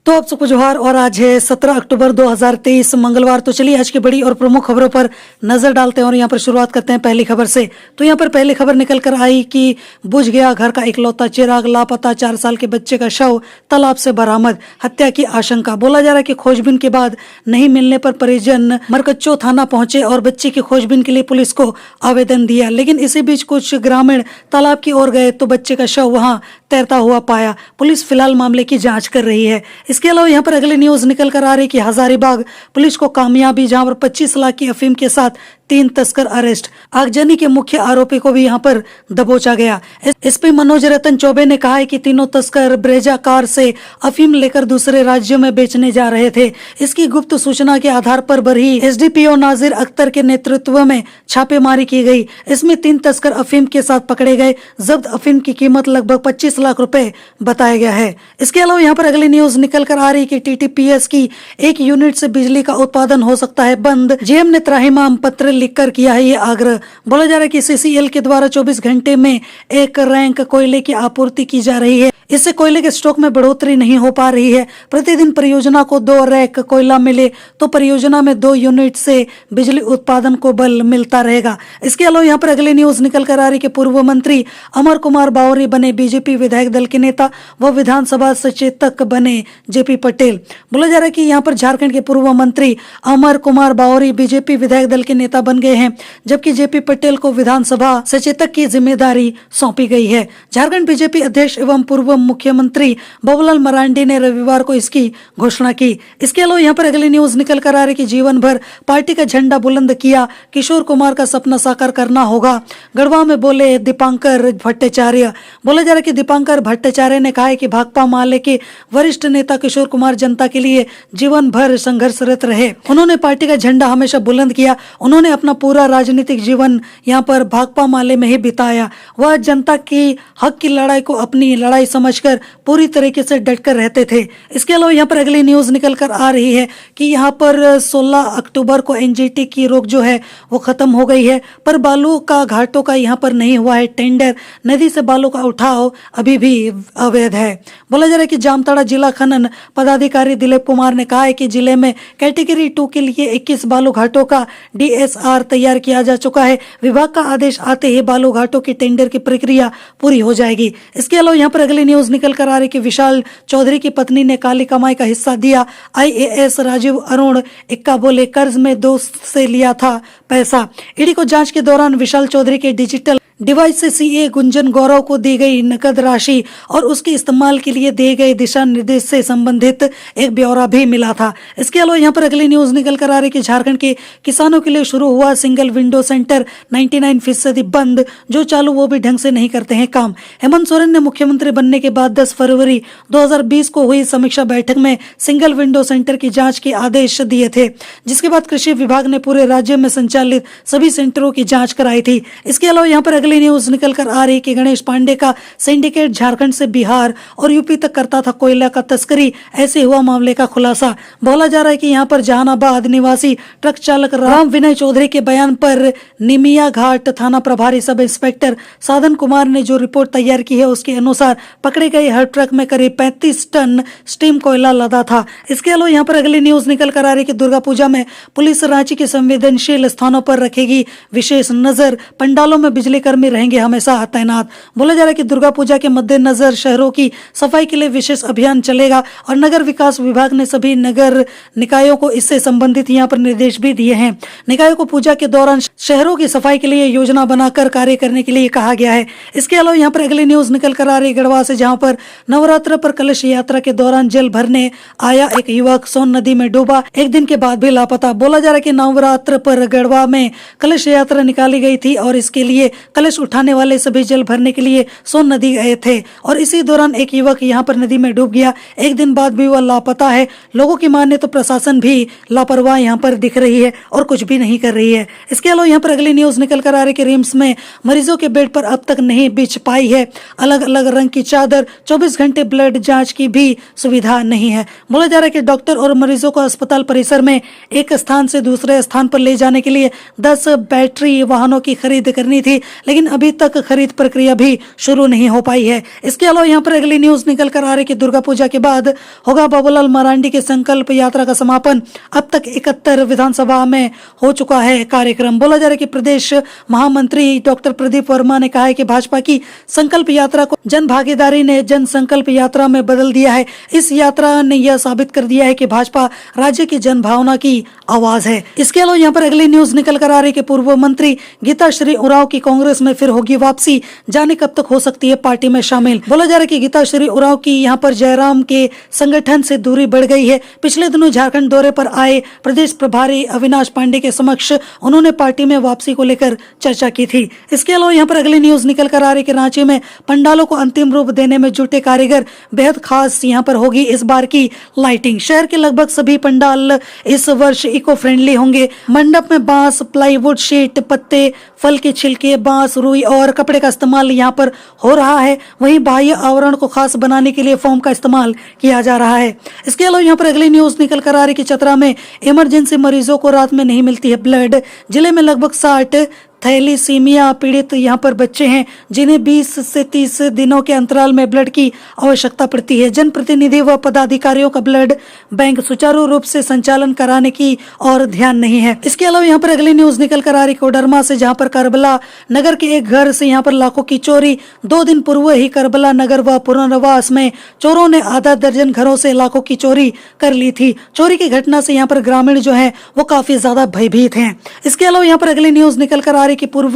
तो आप सबको जोहार। और आज है 17 अक्टूबर 2023 मंगलवार। तो चलिए आज की बड़ी और प्रमुख खबरों पर नजर डालते हैं और यहाँ पर शुरुआत करते हैं पहली खबर से। तो यहाँ पर पहली खबर निकल कर आई कि बुझ गया घर का इकलौता चिराग, लापता 4 साल के बच्चे का शव तालाब से बरामद, हत्या की आशंका। बोला जा रहा है कि खोजबीन के बाद नहीं मिलने पर परिजन मरकच्चो थाना पहुंचे और बच्चे की खोजबीन के लिए पुलिस को आवेदन दिया, लेकिन इसी बीच कुछ ग्रामीण तालाब की ओर गए तो बच्चे का शव वहां तैरता हुआ पाया। पुलिस फिलहाल मामले की जांच कर रही है। इसके अलावा यहाँ पर अगली न्यूज निकल कर आ रही कि हजारीबाग पुलिस को कामयाबी, जहां पर 25 लाख की अफीम के साथ 3 तस्कर अरेस्ट। आगजनी के मुख्य आरोपी को भी यहाँ पर दबोचा गया। एसपी मनोज रतन चौबे ने कहा है कि तीनों तस्कर ब्रेजा कार से अफीम लेकर दूसरे राज्यों में बेचने जा रहे थे। इसकी गुप्त सूचना के आधार पर बरही एसडीपीओ नाजिर अख्तर के नेतृत्व में छापेमारी की गई। इसमें 3 तस्कर अफीम के साथ पकड़े गए। जब्त अफीम की कीमत लगभग 25 लाख रुपए बताया गया है। इसके अलावा यहाँ पर अगली न्यूज निकल कर आ रही कि टीटीपीएस की एक यूनिट से बिजली का उत्पादन हो सकता है बंद। जेएम ने त्राहिमाम पत्र लिखकर किया है ये आग्रह। बोला जा रहा है कि सीसीएल के द्वारा 24 घंटे में एक रैंक कोयले की आपूर्ति की जा रही है। इससे कोयले के स्टॉक में बढ़ोतरी नहीं हो पा रही है। प्रतिदिन परियोजना को 2 रैक कोयला मिले तो परियोजना में 2 यूनिट से बिजली उत्पादन को बल मिलता रहेगा। इसके अलावा यहाँ पर अगली न्यूज निकल कर आ रही कि पूर्व मंत्री अमर कुमार बावरी बने बीजेपी विधायक दल के नेता व विधानसभा सचेतक बने जेपी पटेल। बोला जा रहा है कि यहाँ पर झारखंड के पूर्व मंत्री अमर कुमार बावरी बीजेपी विधायक दल के नेता बन गए हैं, जबकि जेपी पटेल को विधानसभा सचेतक की जिम्मेदारी सौंपी गई है। झारखंड बीजेपी अध्यक्ष एवं पूर्व मुख्यमंत्री बाबूलाल मरांडी ने रविवार को इसकी घोषणा की। इसके अलावा यहाँ पर अगली न्यूज निकल कर आ रही कि जीवन भर पार्टी का झंडा बुलंद किया, किशोर कुमार का सपना साकार करना होगा, गढ़वा में बोले दीपांकर भट्टाचार्य। बोला जा रहा है कि दीपांकर भट्टाचार्य ने कहा है कि भाकपा माले के वरिष्ठ नेता किशोर कुमार जनता के लिए जीवन भर संघर्षरत रहे। उन्होंने पार्टी का झंडा हमेशा बुलंद किया। उन्होंने अपना पूरा राजनीतिक जीवन यहाँ पर भाकपा माले में ही बिताया। वह जनता की हक की लड़ाई को अपनी लड़ाई समझकर पूरी तरीके से डटकर रहते थे। इसके अलावा यहाँ पर अगली न्यूज निकल कर आ रही है कि यहाँ पर 16 अक्टूबर को एनजीटी की रोक जो है वो खत्म हो गई है, पर बालू का घाटों का यहाँ पर नहीं हुआ है टेंडर। नदी से बालू का उठाव अभी भी अवैध है। बोला जा रहा है कि जामताड़ा जिला खनन पदाधिकारी दिलीप कुमार ने कहा है कि जिले में कैटेगरी 2 के लिए 21 बालू घाटों का डीएसआर तैयार किया जा चुका है। विभाग का आदेश आते ही बालू घाटों की टेंडर की प्रक्रिया पूरी हो जाएगी। इसके अलावा यहाँ पर अगली न्यूज निकल कर आ रही कि विशाल चौधरी की पत्नी ने काली कमाई का हिस्सा दिया। आईएएस राजीव अरुण इक्का बोले कर्ज में दोस्त से लिया था पैसा। ईडी को जांच के दौरान विशाल चौधरी के डिजिटल डिवाइस से सीए गुंजन गौरव को दी गई नकद राशि और उसके इस्तेमाल के लिए दिए गए दिशा निर्देश से संबंधित एक ब्यौरा भी मिला था। इसके अलावा यहाँ पर अगली न्यूज निकल कर आ रही कि झारखंड के किसानों के लिए शुरू हुआ सिंगल विंडो सेंटर 99% बंद, जो चालू वो भी ढंग से नहीं करते हैं काम। हेमंत सोरेन ने मुख्यमंत्री बनने के बाद 10 फरवरी 2020 को हुई समीक्षा बैठक में सिंगल विंडो सेंटर की जाँच के आदेश दिए थे, जिसके बाद कृषि विभाग ने पूरे राज्य में संचालित सभी सेंटरों की जाँच कराई थी। इसके अलावा यहाँ पर अगली न्यूज निकल कर आ रही कि गणेश पांडे का सिंडिकेट झारखंड से बिहार और यूपी तक करता था कोयला का तस्करी, ऐसे हुआ मामले का खुलासा। बोला जा रहा है कि यहाँ पर जहानाबाद निवासी ट्रक चालक राम विनय चौधरी के बयान पर निमिया घाट थाना प्रभारी सब इंस्पेक्टर साधन कुमार ने जो रिपोर्ट तैयार की है उसके अनुसार पकड़े गए हर ट्रक में करीब 35 टन स्टीम कोयला लदा था। इसके अलावा यहाँ पर अगली न्यूज निकल कर आ रही कि दुर्गा पूजा में पुलिस रांची के संवेदनशील स्थानों पर रखेगी विशेष नजर। पंडालों में बिजली कर्मी रहेंगे हमेशा तैनात। बोला जा रहा है कि दुर्गा पूजा के मद्देनजर शहरों की सफाई के लिए विशेष अभियान चलेगा और नगर विकास विभाग ने सभी नगर निकायों को इससे संबंधित यहाँ पर निर्देश भी दिए हैं। निकायों को पूजा के दौरान शहरों की सफाई के लिए योजना बनाकर कार्य करने के लिए कहा गया है। इसके अलावा यहाँ पर अगली न्यूज निकल कर आ रही गढ़वा से, जहाँ पर नवरात्र पर कलश यात्रा के दौरान जल भरने आया एक युवक सोन नदी में डूबा, 1 दिन के बाद भी लापता। बोला जा रहा है कि नवरात्र पर गढ़वा में कलश यात्रा निकाली गई थी और इसके लिए कलश उठाने वाले सभी जल भरने के लिए सोन नदी गए थे और इसी दौरान एक युवक यहाँ पर नदी में डूब गया। 1 दिन बाद भी वह लापता है। लोगों की माने तो प्रशासन भी लापरवाह यहाँ पर दिख रही है और कुछ भी नहीं कर रही है। इसके अलावा यहाँ पर अगली न्यूज निकल कर आ रही कि रिम्स में मरीजों के बेड पर अब तक नहीं बिछ पाई है अलग अलग रंग की चादर, 24 घंटे ब्लड जांच की भी सुविधा नहीं है। बोला जा रहा है कि डॉक्टर और मरीजों को अस्पताल परिसर में एक स्थान से दूसरे स्थान पर ले जाने के लिए 10 बैटरी वाहनों की खरीद करनी थी, लेकिन लेकिन अभी तक खरीद प्रक्रिया भी शुरू नहीं हो पाई है। इसके अलावा यहाँ पर अगली न्यूज निकल कर आ रही है कि दुर्गा पूजा के बाद होगा बाबूलाल मरांडी के संकल्प यात्रा का समापन। अब तक 71 विधानसभा में हो चुका है कार्यक्रम। बोला जा रहा है कि प्रदेश महामंत्री डॉक्टर प्रदीप वर्मा ने कहा है कि भाजपा की संकल्प यात्रा को जन भागीदारी ने जन संकल्प यात्रा में बदल दिया है। इस यात्रा ने यह साबित कर दिया है कि भाजपा राज्य की जन भावना की आवाज है। इसके अलावा यहाँ पर अगली न्यूज निकल कर आ रही है कि पूर्व मंत्री गीताश्री उरांव की कांग्रेस में फिर होगी वापसी, जाने कब तक हो सकती है पार्टी में शामिल। बोला जा रहा है कि गीताश्री उरांव की यहाँ पर जयराम के संगठन से दूरी बढ़ गई है। पिछले दिनों झारखंड दौरे पर आए प्रदेश प्रभारी अविनाश पांडे के समक्ष उन्होंने पार्टी में वापसी को लेकर चर्चा की थी। इसके अलावा यहाँ पर अगली न्यूज निकल कर आ रही है कि रांची में पंडालों को अंतिम रूप देने में जुटे कारीगर, बेहद खास यहाँ पर होगी इस बार की लाइटिंग। शहर के लगभग सभी पंडाल इस वर्ष इको फ्रेंडली होंगे। मंडप में बांस, प्लाईवुड, शीट, पत्ते, फल के छिलके, बांस, रुई और कपड़े का इस्तेमाल यहाँ पर हो रहा है। वहीं बाह्य आवरण को खास बनाने के लिए फोम का इस्तेमाल किया जा रहा है। इसके अलावा यहाँ पर अगली न्यूज निकल कर आ रही है कि चतरा में इमरजेंसी मरीजों को रात में नहीं मिलती है ब्लड। जिले में लगभग 60 थैलीसीमिया पीड़ित यहाँ पर बच्चे हैं जिन्हें 20 से 30 दिनों के अंतराल में ब्लड की आवश्यकता पड़ती है। जनप्रतिनिधि व पदाधिकारियों का ब्लड बैंक सुचारू रूप से संचालन कराने की और ध्यान नहीं है। इसके अलावा यहाँ पर अगली न्यूज निकल कर आ रही कोडरमा से, जहाँ पर करबला नगर के एक घर से यहाँ पर लाखों की चोरी। 2 दिन पूर्व ही करबला नगर व पुनर्वास में चोरों ने आधा दर्जन घरों से लाखों की चोरी कर ली थी। चोरी की घटना से यहाँ पर ग्रामीण जो है वो काफी ज्यादा भयभीत हैं। इसके अलावा यहाँ पर अगली न्यूज निकल कर कि पूर्व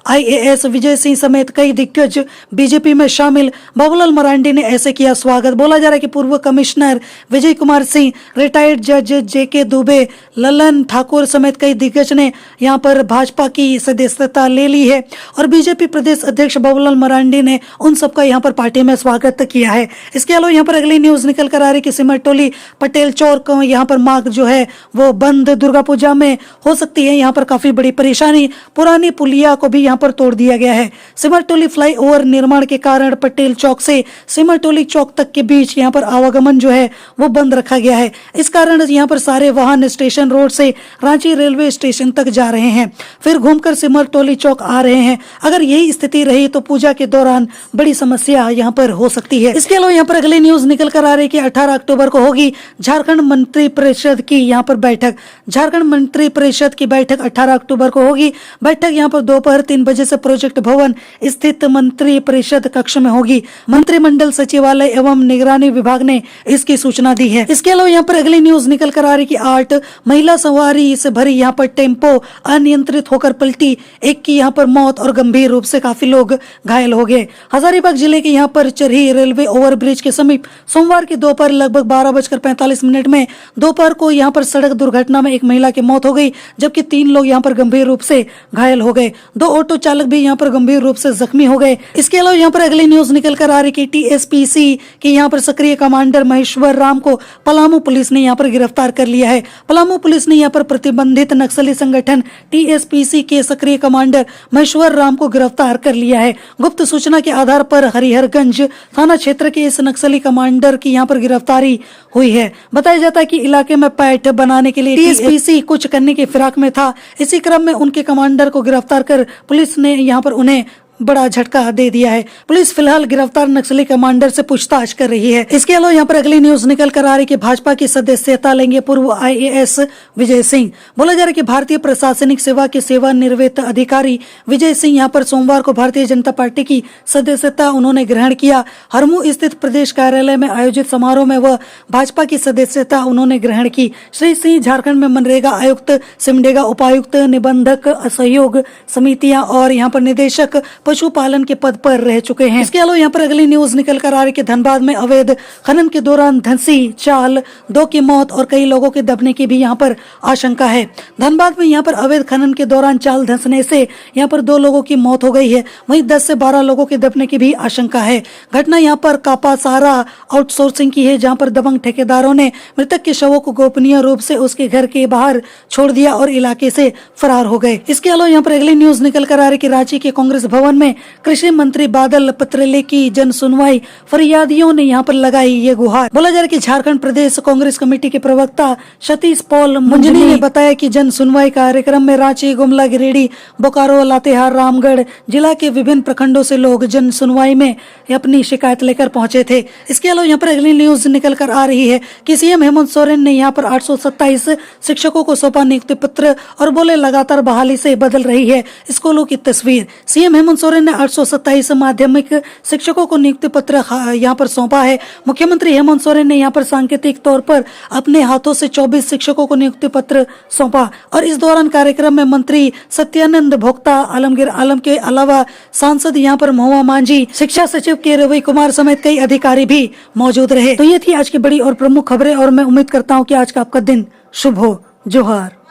आईएएस विजय सिंह समेत कई दिग्गज बीजेपी में शामिल। बाबूलाल मरांडी ने ऐसे किया स्वागत। बोला जा रहा है कि पूर्व कमिश्नर विजय कुमार सिंह, रिटायर्ड जज जेके दुबे, ललन ठाकुर समेत कई दिग्गज ने यहां पर भाजपा की सदस्यता ले ली है और बीजेपी प्रदेश अध्यक्ष बाबूलाल मरांडी ने उन सबका यहां पर पार्टी में स्वागत किया है। इसके अलावा यहां पर अगली न्यूज निकल कर आ रही कि सिमरटोली पटेल चौक यहां पर मार्ग जो है वो बंद दुर्गा पूजा में हो सकती है। यहाँ पर काफी बड़ी परेशानी, पुरानी पुलिया को भी यहाँ पर तोड़ दिया गया है। सिमरटोली फ्लाईओवर निर्माण के कारण पटेल चौक से सिमरटोली चौक तक के बीच यहाँ पर आवागमन जो है वो बंद रखा गया है। इस कारण यहाँ पर सारे वाहन स्टेशन रोड से रांची रेलवे स्टेशन तक जा रहे हैं, फिर घूमकर सिमरटोली चौक आ रहे हैं। अगर यही स्थिति रही तो पूजा के दौरान बड़ी समस्या यहाँ पर हो सकती है। इसके अलावा यहाँ पर अगली न्यूज निकल कर आ रही है कि 18 अक्टूबर को होगी झारखंड मंत्री परिषद की यहाँ पर बैठक। झारखंड मंत्री परिषद की बैठक 18 अक्टूबर को होगी। बैठक यहाँ पर दोपहर 3 बजे से प्रोजेक्ट भवन स्थित मंत्री परिषद कक्ष में होगी। मंत्रिमंडल सचिवालय एवं निगरानी विभाग ने इसकी सूचना दी है। इसके अलावा यहाँ पर अगली न्यूज निकल कर आ रही कि 8 महिला सवारी से भरी यहाँ पर टेम्पो अनियंत्रित होकर पलटी, एक की यहाँ पर मौत और गंभीर रूप से काफी लोग घायल हो गए। हजारीबाग जिले के यहाँ पर चरही रेलवे ओवरब्रिज के समीप सोमवार की दोपहर लगभग 12:45 में दोपहर को यहाँ पर सड़क दुर्घटना में एक महिला की मौत हो गई, जबकि 3 लोग यहाँ पर गंभीर रूप से घायल हो गए। 2 ऑटो चालक भी यहाँ पर गंभीर रूप से जख्मी हो गए। इसके अलावा यहाँ पर अगली न्यूज निकल कर आ रही कि टीएसपीसी के यहाँ पर सक्रिय कमांडर महेश्वर राम को पलामू पुलिस ने यहाँ पर गिरफ्तार कर लिया है। पलामू पुलिस ने यहाँ पर प्रतिबंधित नक्सली संगठन टीएसपीसी के सक्रिय कमांडर महेश्वर राम को गिरफ्तार कर लिया है। गुप्त सूचना के आधार पर हरिहरगंज थाना क्षेत्र के इस नक्सली कमांडर की यहाँ पर गिरफ्तारी हुई है। बताया जाता है कि इलाके में पैठ बनाने के लिए टीएसपीसी कुछ करने की फिराक में था। इसी क्रम में उनके कमांडर को गिरफ्तार कर पुलिस ने यहाँ पर उन्हें बड़ा झटका दे दिया है। पुलिस फिलहाल गिरफ्तार नक्सली कमांडर से पूछताछ कर रही है। इसके अलावा यहाँ पर अगली न्यूज निकल कर आ रही कि भाजपा की सदस्यता लेंगे पूर्व आईएएस विजय सिंह। बोला जा रहा है कि भारतीय प्रशासनिक सेवा के सेवानिवृत्त अधिकारी विजय सिंह यहाँ पर सोमवार को भारतीय जनता पार्टी की सदस्यता उन्होंने ग्रहण किया। हरमू स्थित प्रदेश कार्यालय में आयोजित समारोह में वह भाजपा की सदस्यता उन्होंने ग्रहण की। श्री सिंह झारखंड में मनरेगा आयुक्त, सिमडेगा उपायुक्त, निबंधक सहयोग समितियां और यहाँ पर निदेशक पशुपालन के पद पर रह चुके हैं। इसके अलावा यहाँ पर अगली न्यूज निकल कर आ रही कि धनबाद में अवैध खनन के दौरान धंसी चाल 2 की मौत और कई लोगों के दबने की भी यहाँ पर आशंका है। धनबाद में यहाँ पर अवैध खनन के दौरान चाल धंसने से यहाँ पर 2 लोगों की मौत हो गई है, वहीं 10 से 12 लोगों के दबने की भी आशंका है। घटना यहाँ पर कापासारा आउटसोर्सिंग की है, जहाँ पर दबंग ठेकेदारों ने मृतक के शवों को गोपनीय रूप से उसके घर के बाहर छोड़ दिया और इलाके से फरार हो गए। इसके अलावा यहाँ पर अगली न्यूज निकल कर आ रही कि रांची के कांग्रेस भवन में कृषि मंत्री बादल पत्रलेख की जन सुनवाई, फरियादियों ने यहाँ पर लगाई ये गुहार। बोला जा रहा है कि झारखंड प्रदेश कांग्रेस कमेटी के प्रवक्ता सतीश पॉल मुंजनी ने बताया कि जन सुनवाई कार्यक्रम में रांची, गुमला, गिरिडीह, बोकारो, लातेहार, रामगढ़ जिला के विभिन्न प्रखंडों से लोग जन सुनवाई में अपनी शिकायत लेकर पहुंचे थे। इसके अलावा यहाँ पर अगली न्यूज निकल कर आ रही है कि सीएम हेमंत सोरेन ने यहाँ पर 827 शिक्षकों को सौंपा नियुक्ति पत्र और बोले लगातार बहाली से बदल रही है स्कूलों की तस्वीर। सीएम हेमंत सोरेन ने 827 माध्यमिक शिक्षकों को नियुक्ति पत्र यहाँ पर सौंपा है। मुख्यमंत्री हेमंत सोरेन ने यहाँ पर सांकेतिक तौर पर अपने हाथों से 24 शिक्षकों को नियुक्ति पत्र सौंपा और इस दौरान कार्यक्रम में मंत्री सत्यानंद भोक्ता, आलमगीर आलम के अलावा सांसद यहाँ पर महुआ मांझी, शिक्षा सचिव के रवि कुमार समेत कई अधिकारी भी मौजूद रहे। तो ये थी आज की बड़ी और प्रमुख खबरें और मैं उम्मीद करता हूँ कि आज का आपका दिन शुभ हो। जोहार।